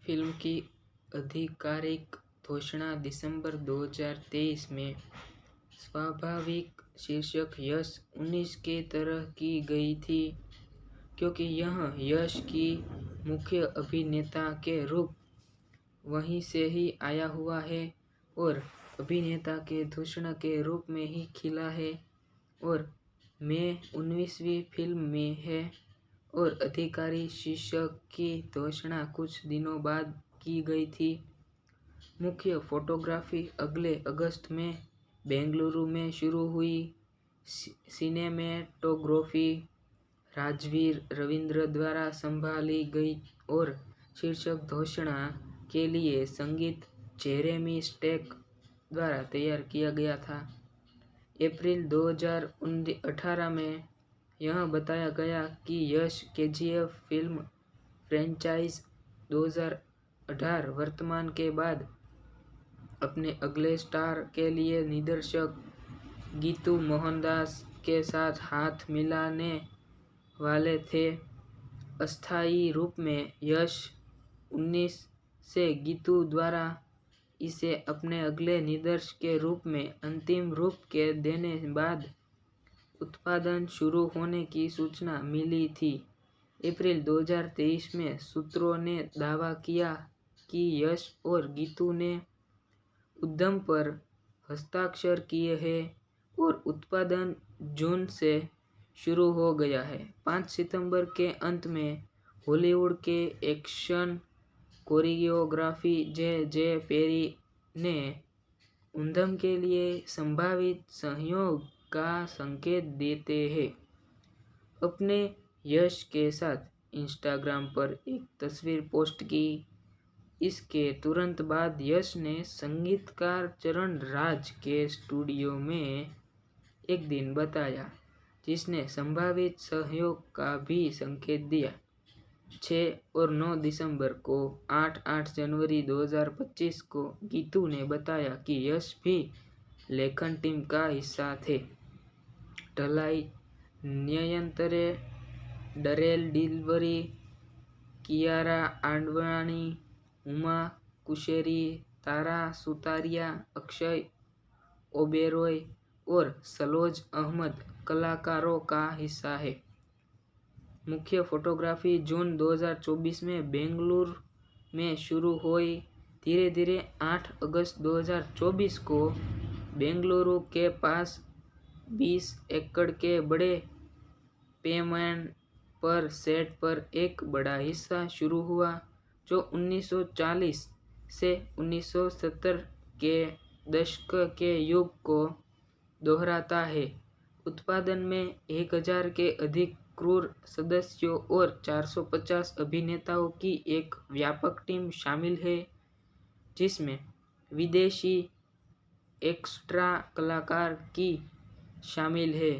Film की आधिकारिक घोषणा दिसंबर 2023 में स्वाभाविक शीर्षक यश 19 की तरह की गई थी, क्योंकि यह यश की मुख्य अभिनेता के रूप वहीं से ही आया हुआ है और अभिनेता के दूषण के रूप में ही खिला है और में 19वीं फिल्म में है और आधिकारिक शीर्षक की घोषणा कुछ दिनों बाद की गई थी। मुख्य फोटोग्राफी अगले अगस्त में बेंगलुरु में शुरू हुई। सिनेमेटोग्राफी राजवीर रविंद्र द्वारा संभाली गई और शीर्षक घोषणा के लिए संगीत जेरेमी स्टेक द्वारा तैयार किया गया था। अप्रैल 2018 में यह बताया गया कि यश केजीएफ फिल्म फ्रेंचाइज 2018 वर्तमान के बाद अपने अगले स्टार के लिए निर्देशक गीतू मोहनदास के साथ हाथ मिलाने वाले थे। अस्थायी रूप में यश 19 से गीतू द्वारा इसे अपने अगले निर्देशक के रूप में अंतिम रूप के देने बाद उत्पादन शुरू होने की सूचना मिली थी। अप्रैल 2023 में सूत्रों ने दावा किया कि यश और गीतू ने उद्यम पर हस्ताक्षर किए हैं और उत्पादन जून से शुरू हो गया है। 5 सितंबर के अंत में हॉलीवुड के एक्शन कोरियोग्राफी जे पेरी ने उद्यम के लिए संभावित सहयोग का संकेत देते हैं। अपने यश के साथ इंस्टाग्राम पर एक तस्वीर पोस्ट की। इसके तुरंत बाद यश ने संगीतकार चरण राज के स्टूडियो में एक दिन बताया, जिसने संभावित सहयोग का भी संकेत दिया। 6 और 9 दिसंबर को 8 जनवरी 2025 को गीतू ने बताया कि यश भी लेखन टीम का हिस्सा थे। ढलाई न्यंतरे डरेल डिलवरी, कियारा आडवाणी, हुमा कुशेरी, तारा सुतारिया, अक्षय ओबेरॉय और सलोज अहमद कलाकारों का हिस्सा है। मुख्य फोटोग्राफी जून 2024 में बेंगलुरु में शुरू हुई। धीरे धीरे 8 अगस्त 2024 को बेंगलुरु के पास 20 एकड़ के बड़े पैमाने पर सेट पर एक बड़ा हिस्सा शुरू हुआ, जो 1940 से 1970 के दशक के युग को दोहराता है। उत्पादन में 1000 के अधिक क्रू सदस्यों और 450 अभिनेताओं की एक व्यापक टीम शामिल है, जिसमें विदेशी एक्स्ट्रा कलाकार की शामिल है।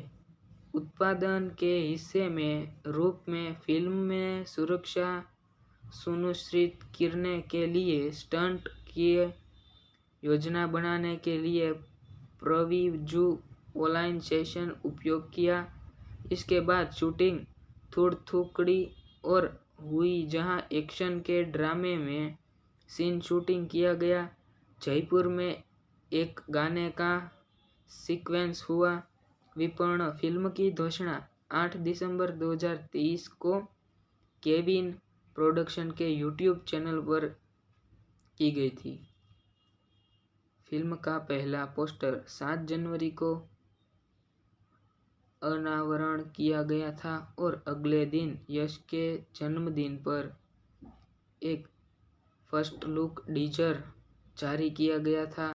उत्पादन के हिस्से में रूप में फिल्म में सुरक्षा सुनिश्चित करने के लिए स्टंट की योजना बनाने के लिए प्रीविजुअलाइजेशन उपयोग किया। इसके बाद शूटिंग थुड़थुकड़ी और हुई, जहां एक्शन के ड्रामे में सीन शूटिंग किया गया। जयपुर में एक गाने का सीक्वेंस हुआ। विपणन फिल्म की घोषणा 8 दिसंबर 2023 को केविन प्रोडक्शन के यूट्यूब चैनल पर की गई थी। फिल्म का पहला पोस्टर 7 जनवरी को अनावरण किया गया था और अगले दिन यश के जन्मदिन पर एक फर्स्ट लुक टीजर जारी किया गया था।